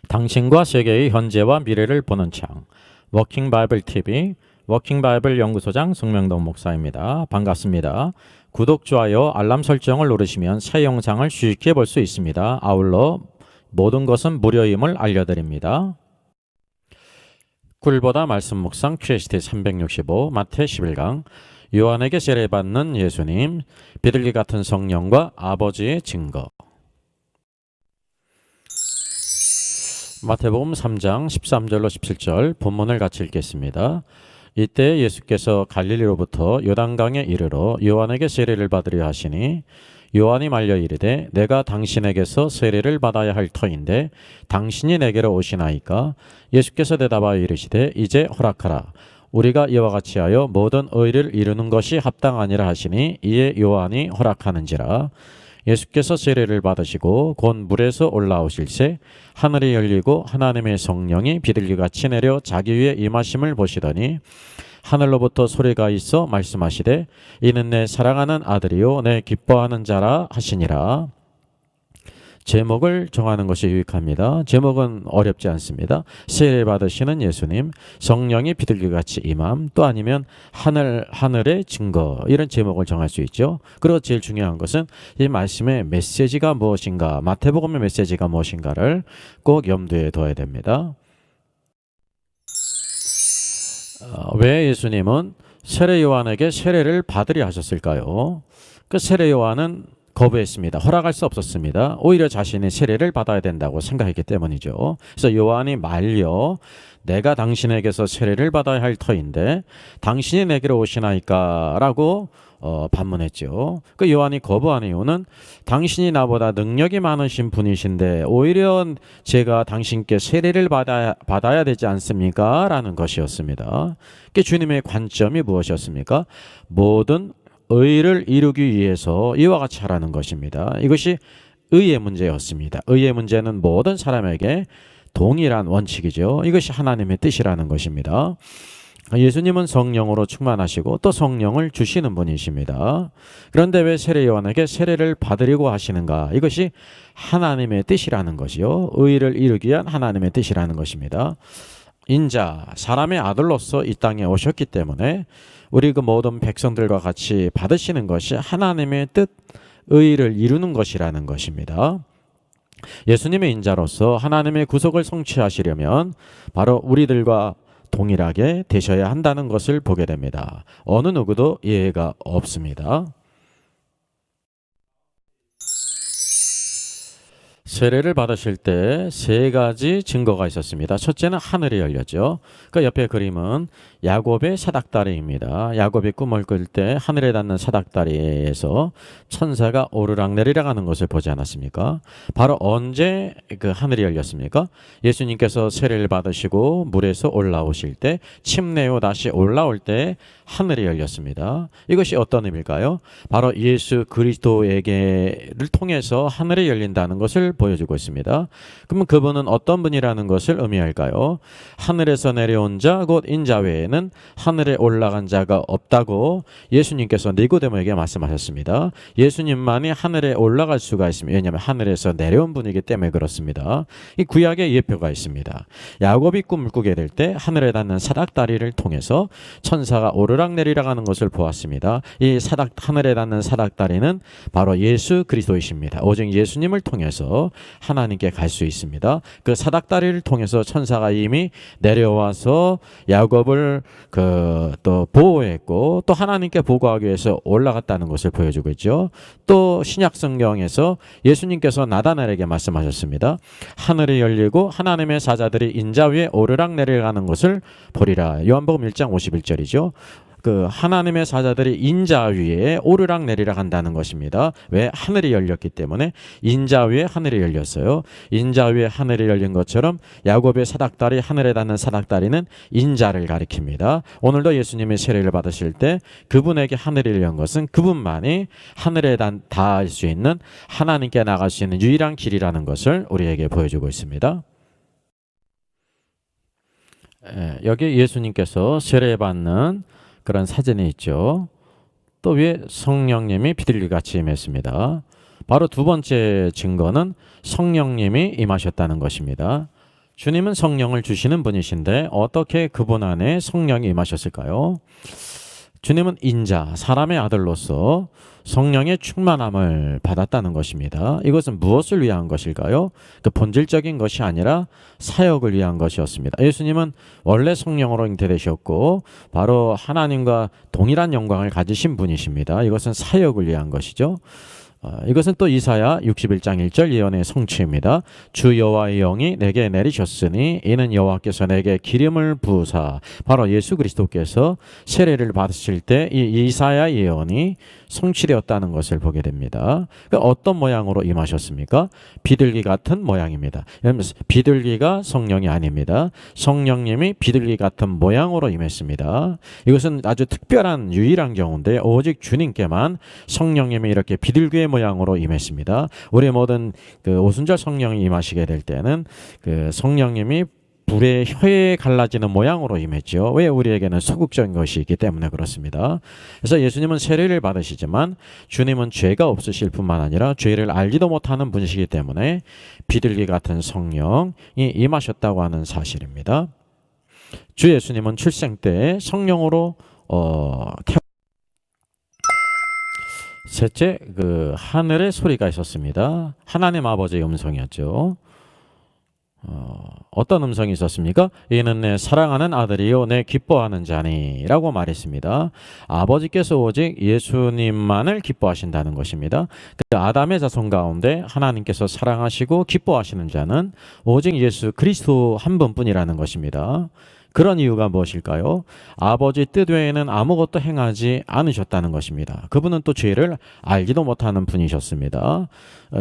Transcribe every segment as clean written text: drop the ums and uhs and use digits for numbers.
당신과 세계의 현재와 미래를 보는 창 워킹 바이블 TV 워킹 바이블 연구소장 송명동 목사입니다. 반갑습니다. 구독, 좋아요, 알람 설정을 누르시면 새 영상을 쉽게 볼 수 있습니다. 아울러 모든 것은 무료임을 알려드립니다. 꿀보다 말씀 묵상 QST 365 마태 11강 요한에게 세례받는 예수님 비둘기 같은 성령과 아버지의 증거. 마태복음 3장 13절로 17절 본문을 같이 읽겠습니다. 이때 예수께서 갈릴리로부터 요단강에 이르러 요한에게 세례를 받으려 하시니 요한이 말려 이르되 내가 당신에게서 세례를 받아야 할 터인데 당신이 내게로 오시나이까? 예수께서 대답하여 이르시되 이제 허락하라. 우리가 이와 같이 하여 모든 의를 이루는 것이 합당하니라 하시니 이에 요한이 허락하는지라. 예수께서 세례를 받으시고 곧 물에서 올라오실새 하늘이 열리고 하나님의 성령이 비둘기같이 내려 자기 위에 임하심을 보시더니 하늘로부터 소리가 있어 말씀하시되 이는 내 사랑하는 아들이요 내 기뻐하는 자라 하시니라. 제목을 정하는 것이 유익합니다. 제목은 어렵지 않습니다. 세례 받으시는 예수님, 성령이 비둘기같이 임함, 또 아니면 하늘의 증거, 이런 제목을 정할 수 있죠. 그리고 제일 중요한 것은 이 말씀의 메시지가 무엇인가, 마태복음의 메시지가 무엇인가를 꼭 염두에 둬야 됩니다. 왜 예수님은 세례 요한에게 세례를 받으려 하셨을까요? 그 세례 요한은 거부했습니다. 허락할 수 없었습니다. 오히려 자신이 세례를 받아야 된다고 생각했기 때문이죠. 그래서 요한이 말려 내가 당신에게서 세례를 받아야 할 터인데 당신이 내게로 오시나이까? 라고 반문했죠. 그 요한이 거부한 이유는 당신이 나보다 능력이 많으신 분이신데 오히려 제가 당신께 세례를 받아야 되지 않습니까? 라는 것이었습니다. 그 주님의 관점이 무엇이었습니까? 모든 의를 이루기 위해서 이와 같이 하라는 것입니다. 이것이 의의 문제였습니다. 의의 문제는 모든 사람에게 동일한 원칙이죠. 이것이 하나님의 뜻이라는 것입니다. 예수님은 성령으로 충만하시고 또 성령을 주시는 분이십니다. 그런데 왜 세례 요한에게 세례를 받으려고 하시는가? 이것이 하나님의 뜻이라는 것이요. 의를 이루기 위한 하나님의 뜻이라는 것입니다. 인자, 사람의 아들로서 이 땅에 오셨기 때문에 우리 그 모든 백성들과 같이 받으시는 것이 하나님의 뜻, 의를 이루는 것이라는 것입니다. 예수님의 인자로서 하나님의 구속을 성취하시려면 바로 우리들과 동일하게 되셔야 한다는 것을 보게 됩니다. 어느 누구도 예외가 없습니다. 세례를 받으실 때 세 가지 증거가 있었습니다. 첫째는 하늘이 열렸죠. 그 옆에 그림은 야곱의 사닥다리입니다. 야곱이 꿈을 꿀 때 하늘에 닿는 사닥다리에서 천사가 오르락내리락 하는 것을 보지 않았습니까? 바로 언제 그 하늘이 열렸습니까? 예수님께서 세례를 받으시고 물에서 올라오실 때 침례후 다시 올라올 때 하늘이 열렸습니다. 이것이 어떤 의미일까요? 바로 예수 그리스도에게를 통해서 하늘이 열린다는 것을 보여주고 있습니다. 그러면 그분은 어떤 분이라는 것을 의미할까요? 하늘에서 내려온 자 곧 인자 외에는 하늘에 올라간 자가 없다고 예수님께서 니고데모에게 말씀하셨습니다. 예수님만이 하늘에 올라갈 수가 있습니다. 왜냐하면 하늘에서 내려온 분이기 때문에 그렇습니다. 이 구약에 예표가 있습니다. 야곱이 꿈을 꾸게 될 때 하늘에 닿는 사닥다리를 통해서 천사가 오르락내리락 하는 것을 보았습니다. 이 하늘에 닿는 사닥다리는 바로 예수 그리스도이십니다. 오직 예수님을 통해서 하나님께 갈 수 있습니다. 그 사닥다리를 통해서 천사가 이미 내려와서 야곱을 또 보호했고 또 하나님께 보고하기 위해서 올라갔다는 것을 보여주고 있죠. 또 신약 성경에서 예수님께서 나다나엘에게 말씀하셨습니다. 하늘이 열리고 하나님의 사자들이 인자 위에 오르락내리락 하는 것을 보리라. 요한복음 1장 51절이죠. 그 하나님의 사자들이 인자 위에 오르락내리락 한다는 것입니다. 왜? 하늘이 열렸기 때문에 인자 위에 하늘이 열렸어요. 인자 위에 하늘이 열린 것처럼 야곱의 사닥다리, 하늘에 닿는 사닥다리는 인자를 가리킵니다. 오늘도 예수님이 세례를 받으실 때 그분에게 하늘이 열린 것은 그분만이 하늘에 닿을 수 있는 하나님께 나갈 수 있는 유일한 길이라는 것을 우리에게 보여주고 있습니다. 여기 예수님께서 세례받는 그런 사진이 있죠. 또 위에 성령님이 비둘기같이 임했습니다. 바로 두 번째 증거는 성령님이 임하셨다는 것입니다. 주님은 성령을 주시는 분이신데 어떻게 그분 안에 성령이 임하셨을까요? 주님은 인자, 사람의 아들로서 성령의 충만함을 받았다는 것입니다. 이것은 무엇을 위한 것일까요? 그 본질적인 것이 아니라 사역을 위한 것이었습니다. 예수님은 원래 성령으로 잉태되셨고 바로 하나님과 동일한 영광을 가지신 분이십니다. 이것은 사역을 위한 것이죠. 이것은 또 이사야 61장 1절 예언의 성취입니다. 주 여호와의 영이 내게 내리셨으니 이는 여호와께서 내게 기름을 부으사, 바로 예수 그리스도께서 세례를 받으실 때 이 이사야 예언이 성취되었다는 것을 보게 됩니다. 그러니까 어떤 모양으로 임하셨습니까? 비둘기 같은 모양입니다. 비둘기가 성령이 아닙니다. 성령님이 비둘기 같은 모양으로 임했습니다. 이것은 아주 특별한 유일한 경우인데 오직 주님께만 성령님이 이렇게 비둘기의 모양으로 임했습니다. 우리 모든 그 오순절 성령이 임하시게 될 때는 그 성령님이 불의 혀에 갈라지는 모양으로 임했죠. 왜? 우리에게는 소극적인 것이 있기 때문에 그렇습니다. 그래서 예수님은 세례를 받으시지만 주님은 죄가 없으실 뿐만 아니라 죄를 알지도 못하는 분이시기 때문에 비둘기 같은 성령이 임하셨다고 하는 사실입니다. 주 예수님은 출생 때 성령으로 셋째, 그 하늘의 소리가 있었습니다. 하나님 아버지의 음성이었죠. 어떤 음성이 있었습니까? 이는 내 사랑하는 아들이요 내 기뻐하는 자니 라고 말했습니다. 아버지께서 오직 예수님만을 기뻐하신다는 것입니다. 그 아담의 자손 가운데 하나님께서 사랑하시고 기뻐하시는 자는 오직 예수 그리스도 한 분뿐이라는 것입니다. 그런 이유가 무엇일까요? 아버지 뜻 외에는 아무것도 행하지 않으셨다는 것입니다. 그분은 또 죄를 알지도 못하는 분이셨습니다.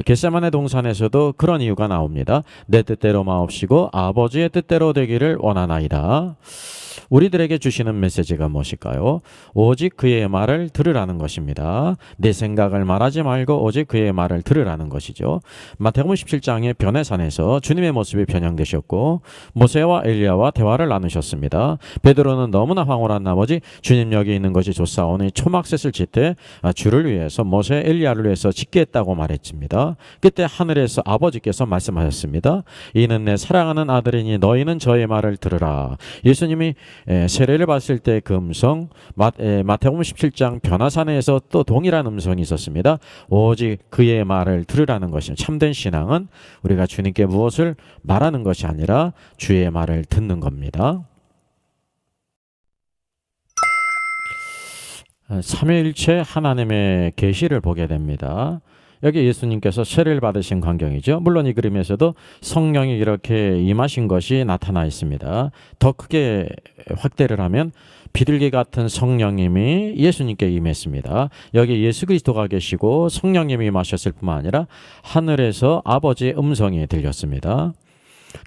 겟세마네 동산에서도 그런 이유가 나옵니다. 내 뜻대로 마옵시고 아버지의 뜻대로 되기를 원하나이다. 우리들에게 주시는 메시지가 무엇일까요? 오직 그의 말을 들으라는 것입니다. 내 생각을 말하지 말고 오직 그의 말을 들으라는 것이죠. 마태복음 17장의 변해산에서 주님의 모습이 변형되셨고 모세와 엘리야와 대화를 나누셨습니다. 베드로는 너무나 황홀한 나머지 주님 여기 있는 것이 좋사오니 초막셋을 짓되 주를 위해서 모세 엘리야를 위해서 짓겠다고 말했습니다. 그때 하늘에서 아버지께서 말씀하셨습니다. 이는 내 사랑하는 아들이니 너희는 저의 말을 들으라. 예수님이 세례를 받았을 때 그 음성, 마태복음 17장 변화산에서 또 동일한 음성이 있었습니다. 오직 그의 말을 들으라는 것입니다. 참된 신앙은 우리가 주님께 무엇을 말하는 것이 아니라 주의 말을 듣는 겁니다. 삼위일체 하나님의 계시를 보게 됩니다. 여기 예수님께서 세례를 받으신 광경이죠. 물론 이 그림에서도 성령이 이렇게 임하신 것이 나타나 있습니다. 더 크게 확대를 하면 비둘기 같은 성령님이 예수님께 임했습니다. 여기 예수 그리스도가 계시고 성령님이 임하셨을 뿐만 아니라 하늘에서 아버지의 음성이 들렸습니다.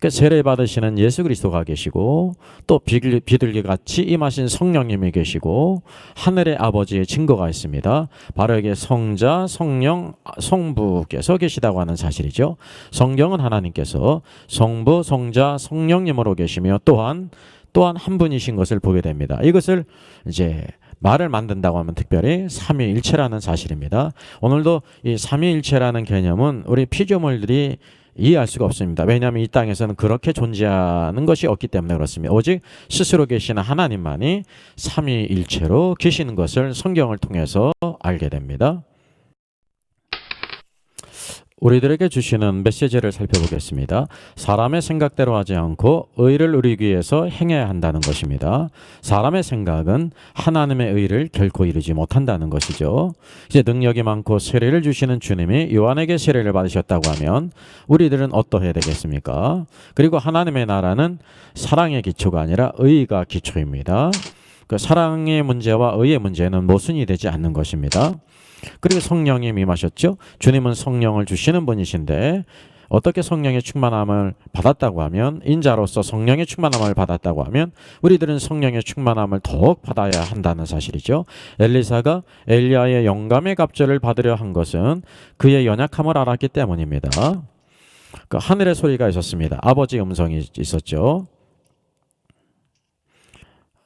그 세례 받으시는 예수 그리스도가 계시고 또 비둘기 같이 임하신 성령님이 계시고 하늘의 아버지의 증거가 있습니다. 바로 여기 성자, 성령, 성부께서 계시다고 하는 사실이죠. 성경은 하나님께서 성부, 성자, 성령님으로 계시며 또한 한 분이신 것을 보게 됩니다. 이것을 이제 말을 만든다고 하면 특별히 삼위일체라는 사실입니다. 오늘도 이 삼위일체라는 개념은 우리 피조물들이 이해할 수가 없습니다. 왜냐하면 이 땅에서는 그렇게 존재하는 것이 없기 때문에 그렇습니다. 오직 스스로 계시는 하나님만이 삼위일체로 계시는 것을 성경을 통해서 알게 됩니다. 우리들에게 주시는 메시지를 살펴보겠습니다. 사람의 생각대로 하지 않고 의를 이루기 위해서 행해야 한다는 것입니다. 사람의 생각은 하나님의 의를 결코 이루지 못한다는 것이죠. 이제 능력이 많고 세례를 주시는 주님이 요한에게 세례를 받으셨다고 하면 우리들은 어떠해야 되겠습니까? 그리고 하나님의 나라는 사랑의 기초가 아니라 의가 기초입니다. 그 사랑의 문제와 의의 문제는 모순이 되지 않는 것입니다. 그리고 성령이 임하셨죠. 주님은 성령을 주시는 분이신데 어떻게 성령의 충만함을 받았다고 하면 인자로서 성령의 충만함을 받았다고 하면 우리들은 성령의 충만함을 더욱 받아야 한다는 사실이죠. 엘리사가 엘리야의 영감의 갑절을 받으려 한 것은 그의 연약함을 알았기 때문입니다. 그 하늘의 소리가 있었습니다. 아버지의 음성이 있었죠.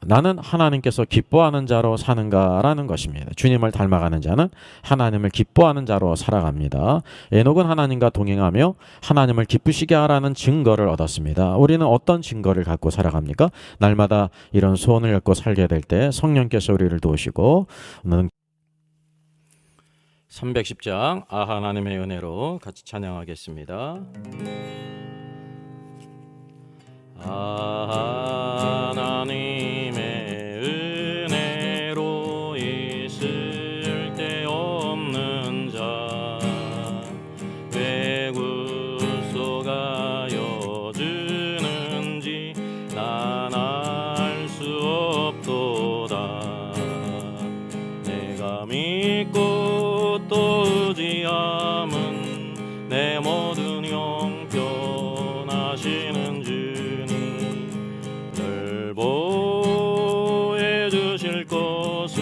나는 하나님께서 기뻐하는 자로 사는가라는 것입니다. 주님을 닮아가는 자는 하나님을 기뻐하는 자로 살아갑니다. 에녹은 하나님과 동행하며 하나님을 기쁘시게 하라는 증거를 얻었습니다. 우리는 어떤 증거를 갖고 살아갑니까? 날마다 이런 소원을 갖고 살게 될 때 성령께서 우리를 도우시고 310장 하나님의 은혜로 같이 찬양하겠습니다. 하나님의 은혜로 있을 데 없는 자 왜 구속하여 주는지 난 알 수 없도다. 내가 믿고 또 의지함은 내 모든 형편하시는 보호해 주실 것을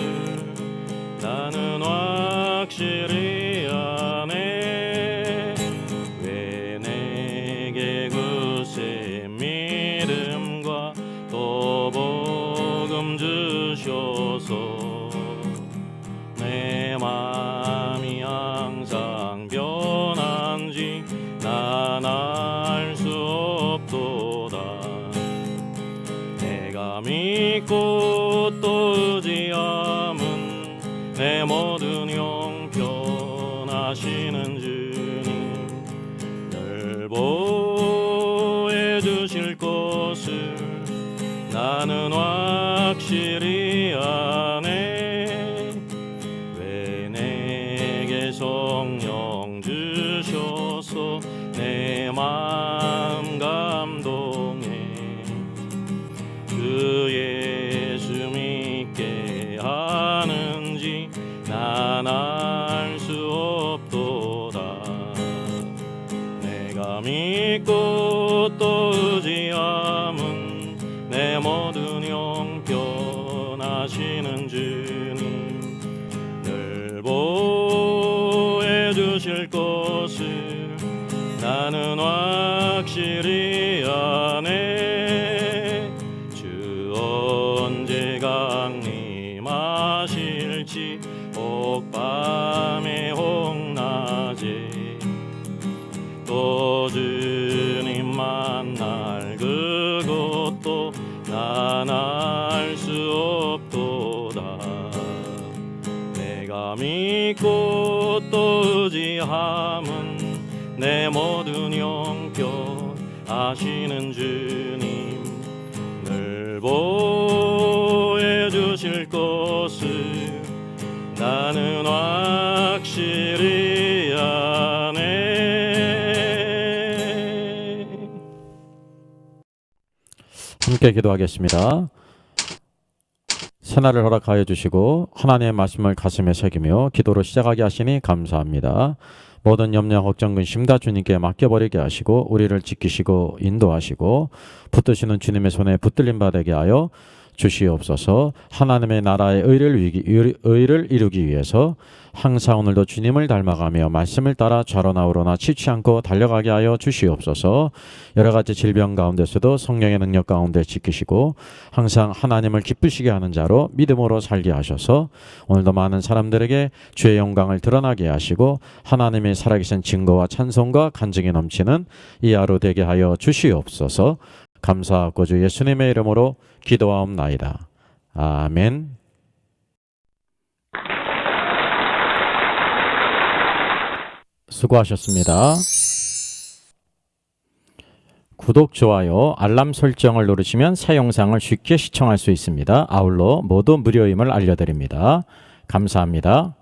나는 확실히 아네. 왜 내게 굳세 믿음과 또 복음 주셔서 내 마음이 항상 변한지 난 알 수 없도다. 믿고 또 의지함은 내 모든 형편하시는 주님 늘 보호해 주실 것을 나는 확실히 아네. 왜 내게 성령 주셔서 내 마음 감동해 그 예수 믿게 하는지 난 알 수 없도다. 내가 믿고 또 의지함은 내 모든 형편하시는 주님 늘 보호해 주실 것을 나는 확실히 아네. 언제 강림하실지 혹밤에 혹낮에 또 주님 만날 그것도 난 알 수 없도다. 내가 믿고 또 의지함은 내 모든 형편 하시는 주님 늘 보호해 주실 것을 나는 확실히 아네. 함께 기도하겠습니다. 새날을 허락하여 주시고 하나님의 말씀을 가슴에 새기며 기도로 시작하게 하시니 감사합니다. 모든 염려 걱정 근심 다 주님께 맡겨버리게 하시고 우리를 지키시고 인도하시고 붙드시는 주님의 손에 붙들림 받게 하여 주시옵소서. 하나님의 나라의 의를 이루기 위해서 항상 오늘도 주님을 닮아가며 말씀을 따라 좌로나 우로나 치지 않고 달려가게 하여 주시옵소서. 여러 가지 질병 가운데서도 성령의 능력 가운데 지키시고 항상 하나님을 기쁘시게 하는 자로 믿음으로 살게 하셔서 오늘도 많은 사람들에게 주의 영광을 드러나게 하시고 하나님의 살아계신 증거와 찬송과 간증이 넘치는 이 하루 되게 하여 주시옵소서. 감사하고 주 예수님의 이름으로 기도하옵나이다. 아멘. 수고하셨습니다. 구독, 좋아요, 알람 설정을 누르시면 새 영상을 쉽게 시청할 수 있습니다. 아울러 모두 무료임을 알려드립니다. 감사합니다.